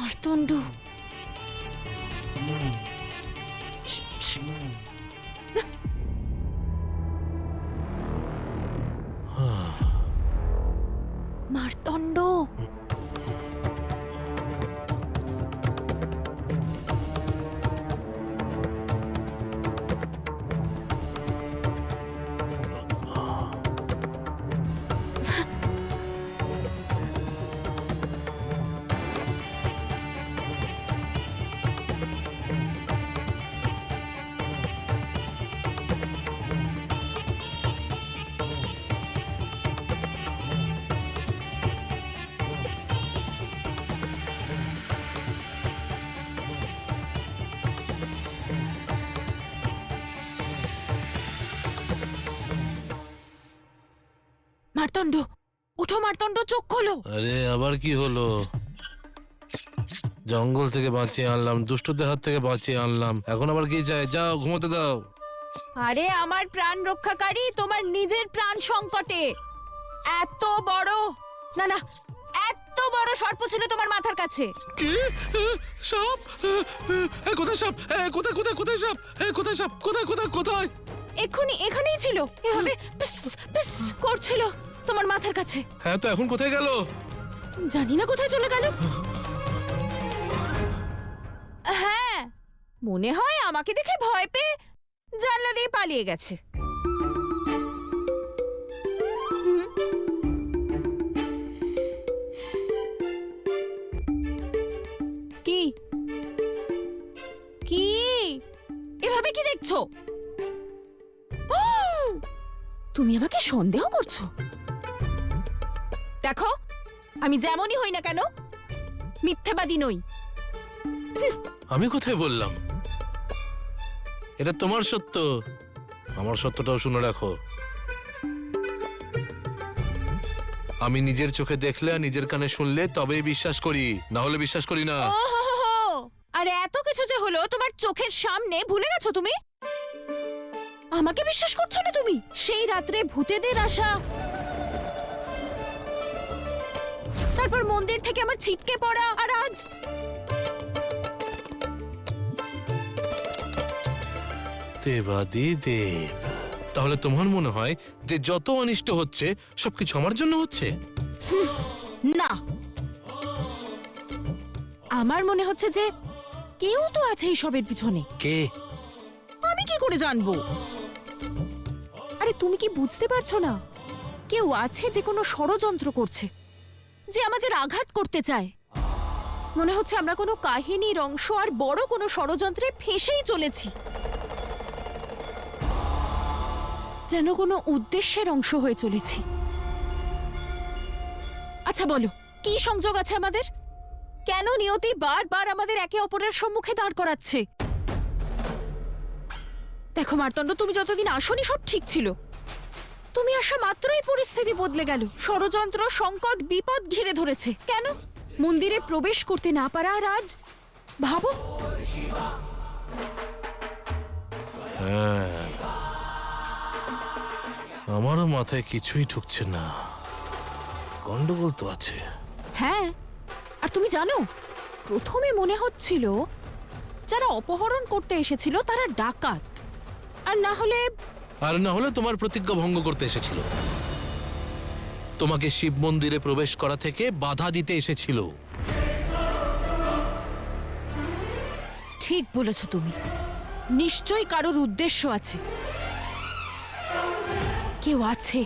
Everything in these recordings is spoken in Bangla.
মার্তণ্ড, মার্তণ্ড, মার্তণ্ড, উঠো মার্তণ্ড, চোখ খোলো। আরে আবার কি হলো? জঙ্গল থেকে বাঁচিয়ে আনলাম, দুষ্টদের হাত থেকে বাঁচিয়ে আনলাম, এখন আবার কি চাই? যাও ঘুমোতে দাও। আরে আমার প্রাণ রক্ষাকারী তোমার নিজের প্রাণ সংকটে। এত বড়, না না, এত বড় সর্প ছিল তোমার মাথার কাছে। কি? সাপ? কোথায় সাপ? কোথায় কোথায় কোথায় সাপ? কোথায় সাপ? কোথায় কোথায় কোথায়? এক্ষুনি এখানেই ছিল, এভাবে পিস পিস করছিল তোমার মাথার কাছে। হ্যাঁ, তো এখন কোথায় গেল? জানি না কোথায় চলে গেল। হ্যাঁ, মনে হয় আমাকে দেখে ভয় পেয়ে জানলা দিয়ে পালিয়ে গেছে। কি কি এভাবে কি দেখছো? তুমি আমাকে সন্দেহ করছো? দেখো, আমি যেমনই হই না কেন মিথ্যাবাদী নই। আমি কোথায় বললাম? এটা তোমার সত্য, আমার সত্যটাও শুনে রাখো। আমি নিজের চোখে দেখলে আর নিজের কানে শুনলে তবেই বিশ্বাস করি, না হলে বিশ্বাস করি না। আর এত কিছু যে হলো তোমার চোখের সামনে, ভুলে গেছো তুমি? আমাকে বিশ্বাস করছো না তুমি? সেই রাত্রে ভূতেদের আসা, তারপর মন্দির থেকে আমার ছিটকে পড়া, আর আজ দেবাদি দেব। তাহলে তোমার মনে হয় যে যত অনিষ্ট হচ্ছে সবকিছু আমার জন্য হচ্ছে? না, আমার মনে হচ্ছে যে কেউ তো আছে এইসবের পিছনে। কে? আমি কি করে জানবো? আরে তুমি কি বুঝতে পারছো না? কেউ আছে যে কোনো ষড়যন্ত্র করছে, যে আমাদের আঘাত করতে চায়। মনে হচ্ছে আমরা কোনো কাহিনীর অংশ আর বড় কোনো ষড়যন্ত্রে ফেঁসেই চলেছি, যেন কোনো উদ্দেশ্যের অংশ হয়ে চলেছি। আচ্ছা বলো, কি সংযোগ আছে আমাদের? কেন নিয়তি বারবার আমাদের একে অপরের সম্মুখে দাঁড় করাচ্ছে? দেখো মার্তণ্ড, তুমি যতদিন আসনি সব ঠিক ছিল। তুমি আসা মাত্রই পরিস্থিতি বদলে গেল। ষড়যন্ত্র, সংকট, বিপদ ঘিরে ধরেছে। কেন? মন্দিরে প্রবেশ করতে না পারা আর আজ ভাবো। হ্যাঁ, আমারও মাথায় কিছুই ঢুকছে না, গন্ডগোল তো আছে। হ্যাঁ, আর তুমি জানো, প্রথমে মনে হচ্ছিল যারা অপহরণ করতে এসেছিল তারা ডাকাত, আর না হলে তোমার প্রতিজ্ঞা ভঙ্গ করতে এসেছিল, তোমাকে শিব মন্দিরে প্রবেশ করা থেকে বাধা দিতে এসেছিল। ঠিক বলেছ তুমি, নিশ্চয়ই কারোর উদ্দেশ্য আছে। কেউ আছে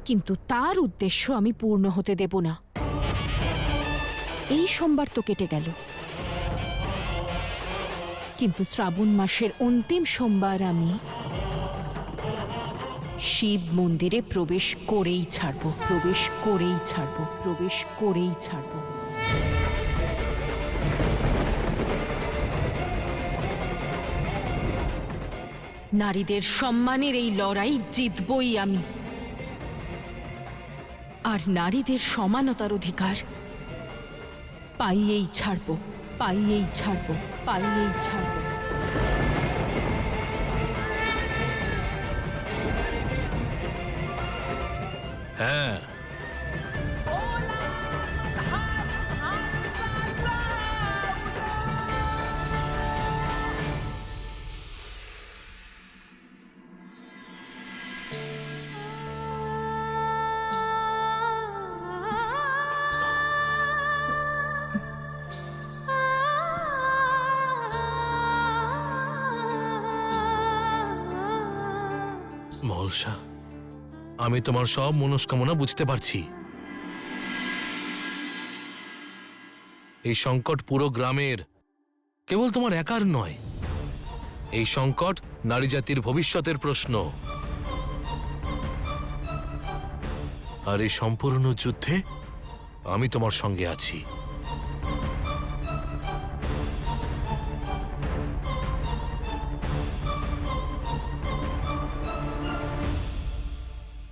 কিন্তু তার উদ্দেশ্য আমি পূর্ণ হতে দেব না। এই সোমবার তো কেটে গেল, কিন্তু শ্রাবণ মাসের অন্তিম সোমবার আমি শিব মন্দিরে প্রবেশ করেই ছাড়ব, প্রবেশ করেই ছাড়ব, প্রবেশ করেই ছাড়ব। নারীদের সম্মানের এই লড়াই জিতবই আমি, আর নারীদের সমানতার অধিকার পাইয়েই ছাড়ব, পাইয়েই ছাড়ব, পাইয়েই ছাড়ব। হ্যাঁ, মহলসা, আমি তোমার সব মনস্কামনা বুঝতে পারছি। এই সংকট পুরো গ্রামের, কেবল তোমার একার নয়। এই সংকট নারী জাতির ভবিষ্যতের প্রশ্ন, আর এই সম্পূর্ণ যুদ্ধে আমি তোমার সঙ্গে আছি।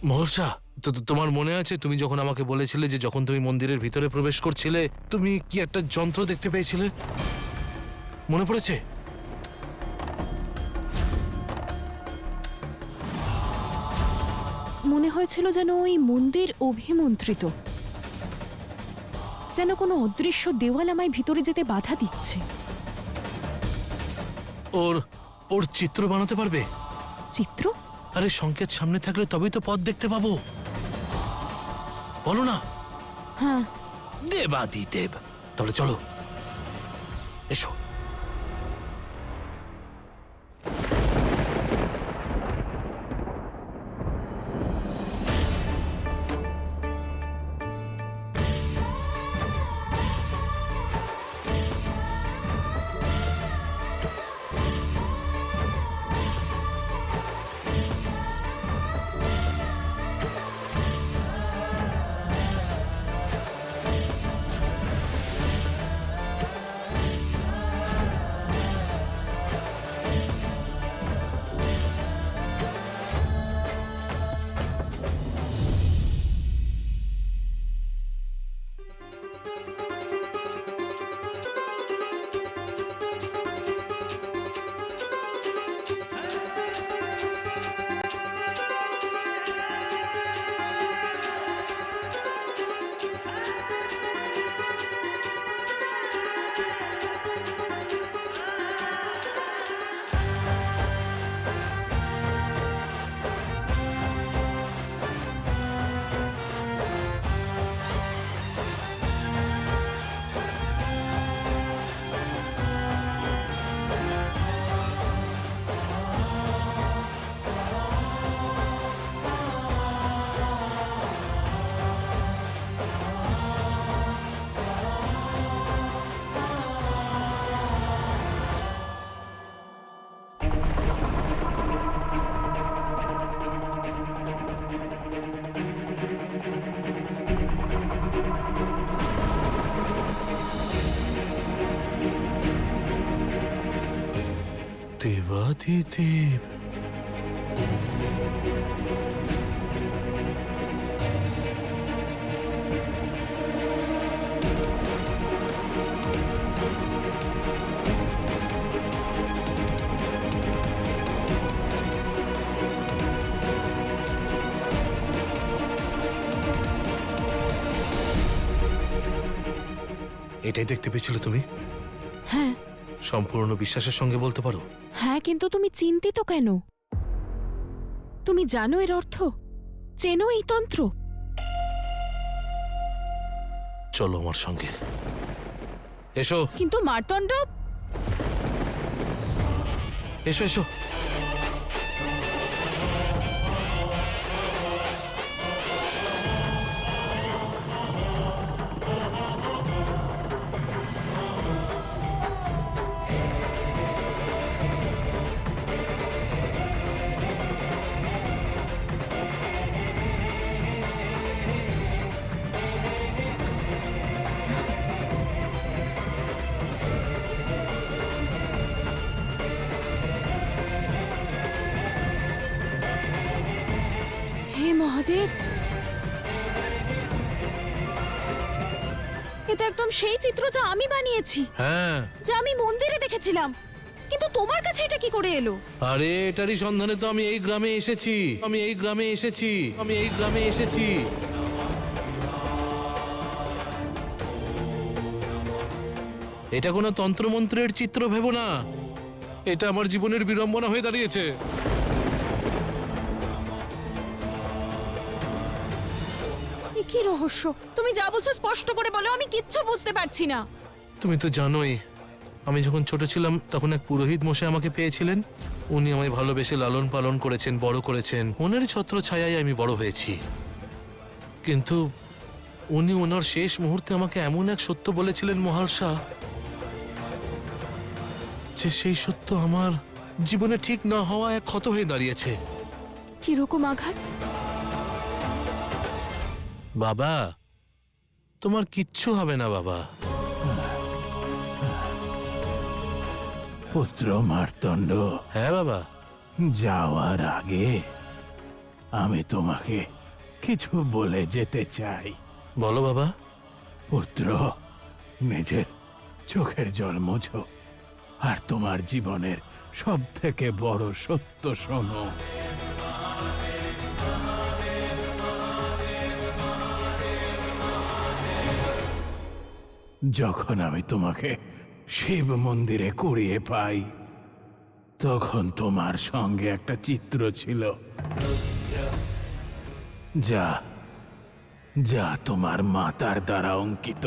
মহর্ষা, তোমার মনে আছে তুমি যখন আমাকে বলেছিলে যে যখন তুমি মন্দিরের ভিতরে প্রবেশ করছিলে তুমি কি একটা যন্ত্র দেখতে পেয়েছিলে? মনে পড়েছে? মনে হয়েছিল যেন ওই মন্দির অভিমন্ত্রিত, যেন কোনো অদৃশ্য দেওয়াল আমায় ভিতরে যেতে বাধা দিচ্ছে। ওর ওর চিত্র বানাতে পারবে? চিত্র? আরে সংকেত সামনে থাকলে তবেই তো পথ দেখতে পাবো। বলো না। হ্যাঁ। দেবাদিদেব, তাহলে চলো, এসো। দেবাদিদেব, এটাই দেখতে পেয়েছিলে তুমি? হ্যাঁ। সম্পূর্ণ বিশ্বাসের সঙ্গে বলতে পারো? হ্যাঁ, কিন্তু তুমি চিন্তিত কেন? তুমি জানো এর অর্থ? চেনো এই তন্ত্র? চলো আমার সঙ্গে, এসো। কিন্তু মার্তণ্ড, এসো এসো। মহাদেব, এটা একদম সেই চিত্র যা আমি বানিয়েছি, হ্যাঁ। যা আমি মন্দিরে দেখেছিলাম। কিন্তু তোমার কাছে এটা কি করে এলো? আরে এটারই সন্ধানে তো আমি এই গ্রামে এসেছি। এটা কোনো তন্ত্রমন্ত্রের চিত্র ভেবো না, এটা আমার জীবনের বিড়ম্বনা হয়ে দাঁড়িয়েছে। এ কি রহস্য? তুমি যা বলছো স্পষ্ট করে বলো, আমি কিচ্ছু বুঝতে পারছি না। তুমি তো জানোই, আমি যখন ছোট ছিলাম তখন এক পুরোহিত মশাই আমাকে পেয়েছিলেন। উনি আমায় ভালোবেসে লালন পালন করেছেন, বড় করেছেন। ওনার ছত্র ছায়ায় আমি বড় হয়েছি। কিন্তু উনি ওনার শেষ মুহূর্তে আমাকে এমন এক সত্য বলেছিলেন মহালসা, যে সেই সত্য আমার জীবনে ঠিক না হওয়া এক ক্ষত হয়ে দাঁড়িয়েছে। কিরকম আঘাত? বাবা, তোমার কিচ্ছু হবে না বাবা। পুত্র মার্তণ্ড, হ্যাঁ বাবা। যাওয়ার আগে আমি তোমাকে কিছু বলে যেতে চাই। বলো বাবা। পুত্র, নিজের চোখের জল মোছো আর তোমার জীবনের সব থেকে বড় সত্য শোনো। যখন আমি তোমাকে শিব মন্দিরে কুড়িয়ে পাই, তখন তোমার সঙ্গে একটা চিত্র ছিল, যা যা তোমার মাতার দ্বারা অঙ্কিত।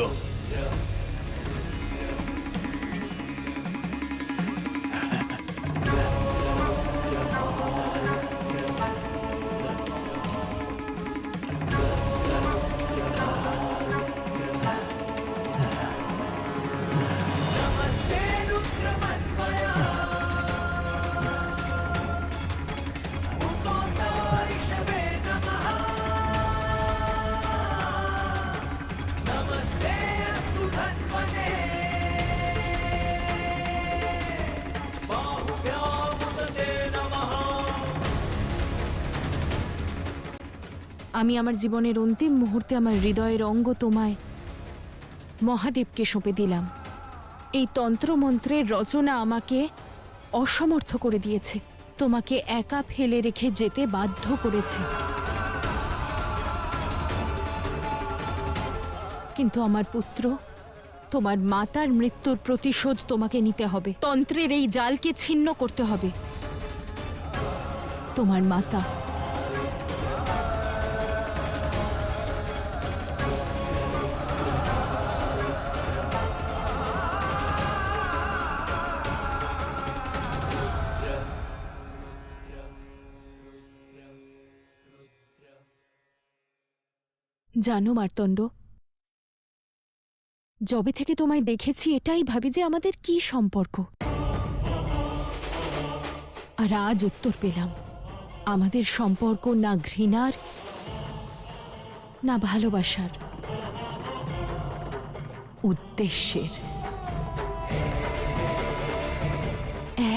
আমি আমার জীবনের অন্তিম মুহূর্তে আমার হৃদয়ের অঙ্গ তোমায়, মহাদেবকে সঁপে দিলাম। এই তন্ত্রমন্ত্রের রচনা আমাকে অসমর্থ করে দিয়েছে, তোমাকে একা ফেলে রেখে যেতে বাধ্য করেছে। কিন্তু আমার পুত্র, তোমার মাতার মৃত্যুর প্রতিশোধ তোমাকে নিতে হবে। তন্ত্রের এই জালকে ছিন্ন করতে হবে। তোমার মাতা জানো মার্তণ্ড, যবে থেকে তোমায় দেখেছি এটাই ভাবি যে আমাদের কি সম্পর্ক। আর আজ উত্তর পেলাম, আমাদের সম্পর্ক না ঘৃণার না ভালোবাসার, উদ্দেশ্যের।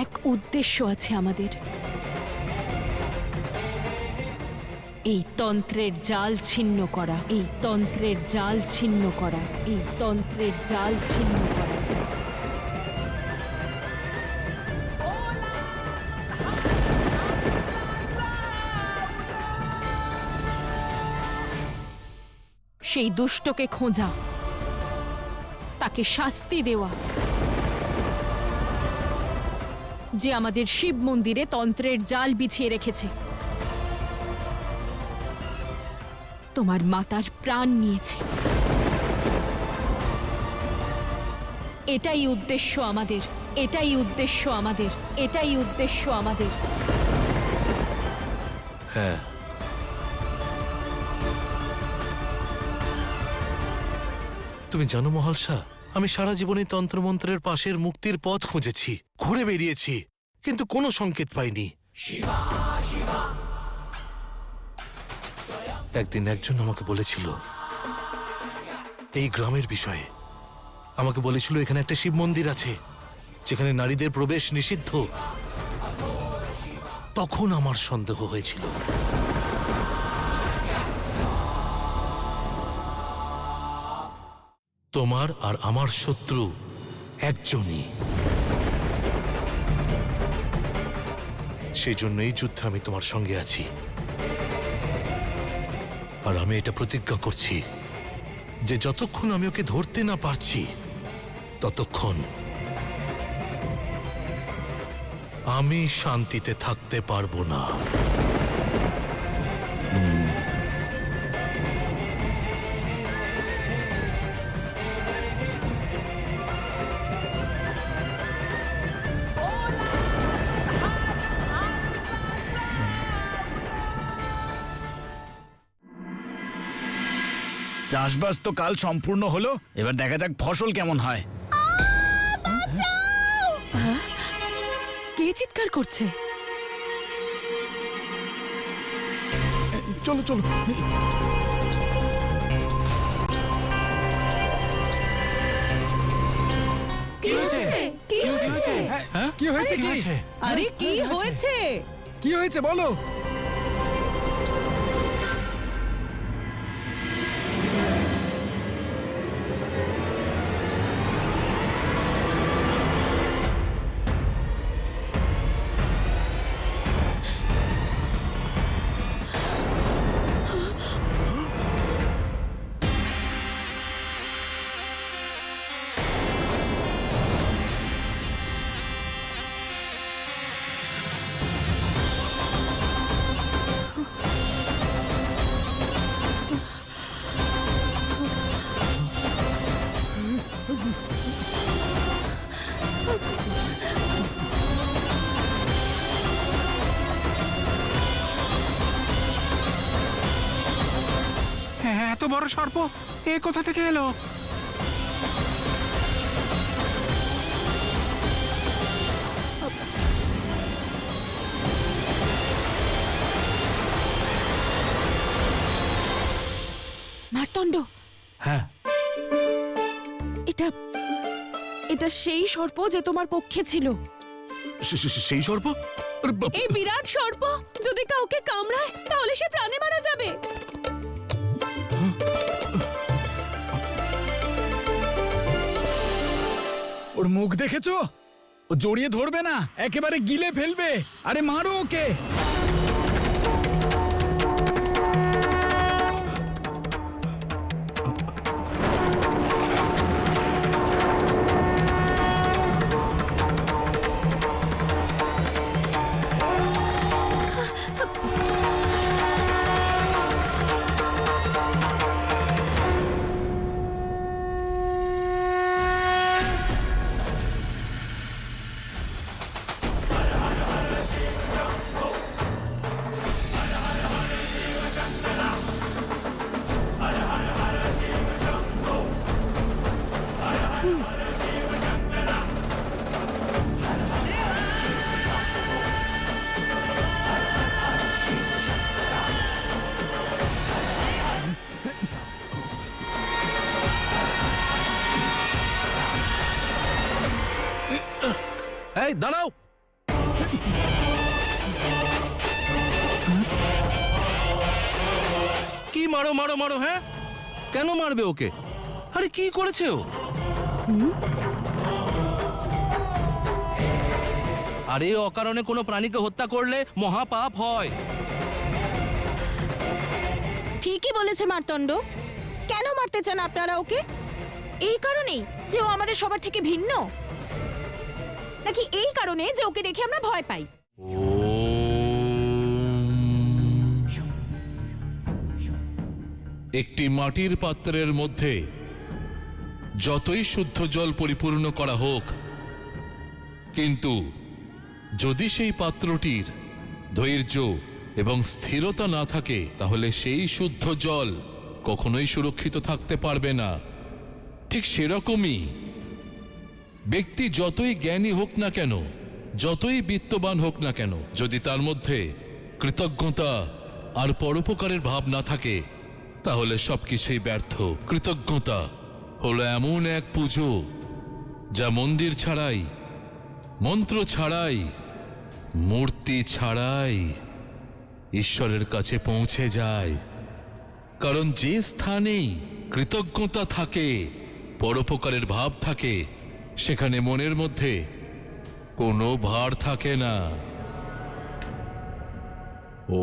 এক উদ্দেশ্য আছে আমাদের, এই তন্ত্রের জাল ছিন্ন করা, এই তন্ত্রের জাল ছিন্ন করা, এই তন্ত্রের জাল ছিন্ন করা। সেই দুষ্টকে খোঁজা, তাকে শাস্তি দেওয়া, যে আমাদের শিব মন্দিরে তন্ত্রের জাল বিছিয়ে রেখেছে, তোমার মাতার প্রাণ নিয়েছে। এটাই উদ্দেশ্য আমাদের, এটাই উদ্দেশ্য আমাদের, এটাই উদ্দেশ্য আমাদের। হ্যাঁ, তুমি জানো মহালসা, আমি সারা জীবনে তন্ত্রমন্ত্রের পাশের মুক্তির পথ খুঁজেছি, ঘুরে বেরিয়েছি, কিন্তু কোনো সংকেত পাইনি। একদিন একজন আমাকে বলেছিল এই গ্রামের বিষয়ে, আমাকে বলেছিল এখানে একটা শিব মন্দির আছে যেখানে নারীদের প্রবেশ নিষিদ্ধ। তখন আমার সন্দেহ হয়েছিল, তোমার আর আমার শত্রু একজনই। সেই জন্য এই যুদ্ধে আমি তোমার সঙ্গে আছি। আর আমি এটা প্রতিজ্ঞা করছি যে যতক্ষণ আমি ওকে ধরতে না পারছি ততক্ষণ আমি শান্তিতে থাকতে পারবো না। চাষবাস তো কাল সম্পূর্ণ হলো, এবার দেখা যাক ফসল কেমন হয়। কে চিৎকার করছে? চলো চলো। কি হয়েছে? কি হয়েছে? কি হয়েছে? কি আরে কি হয়েছে? কি হয়েছে বলো? হ্যাঁ, এত বড় সর্প এ কোথা থেকে এলো? মার্তণ্ড, হ্যাঁ, এটা এটা সেই সর্প যে তোমার কক্ষে ছিল। সেই সর্প? আরে বাপ! এই বিরাট সর্প যদি কাউকে কামড়ায় তাহলে সে প্রাণে মারা যাবে। ওর মুখ দেখেছো? ও জড়িয়ে ধরবে না, একেবারে গিলে ফেলবে। আরে মারো ওকে। এই দাঁড়াও! কি মারো মারো মারো? হ্যাঁ, কেন মারবে ওকে? আরে কি করেছে ও? আরে অকারণে কোনো প্রাণীকে হত্যা করলে মহাপাপ হয়। ঠিকই বলেছে মার্তণ্ড। কেন মারতে চান আপনারা ওকে? এই কারণেই যে ও আমাদের সবার থেকে ভিন্ন, নাকি এই কারণে যে ওকে দেখে আমরা ভয় পাই? একটি মাটির পাত্রের মধ্যে যতই শুদ্ধ জল পরিপূর্ণ করা হোক, কিন্তু যদি সেই পাত্রটির ধৈর্য এবং স্থিরতা না থাকে তাহলে সেই শুদ্ধ জল কখনোই সুরক্ষিত থাকতে পারবে না। ঠিক সেরকমই ব্যক্তি যতই জ্ঞানী হোক না কেন, যতই বিত্তবান হোক না কেন, যদি তার মধ্যে কৃতজ্ঞতা আর পরোপকারের ভাব না থাকে তাহলে সবকিছুই ব্যর্থ। কৃতজ্ঞতা হলো এমন এক পুজো যা মন্দির ছাড়াই, মন্ত্র ছাড়াই, মূর্তি ছাড়াই ঈশ্বরের কাছে পৌঁছে যায়। কারণ যে স্থানেই কৃতজ্ঞতা থাকে পরোপকারের ভাব থাকে সেখানে মনের মধ্যে কোনো ভার থাকে না। ও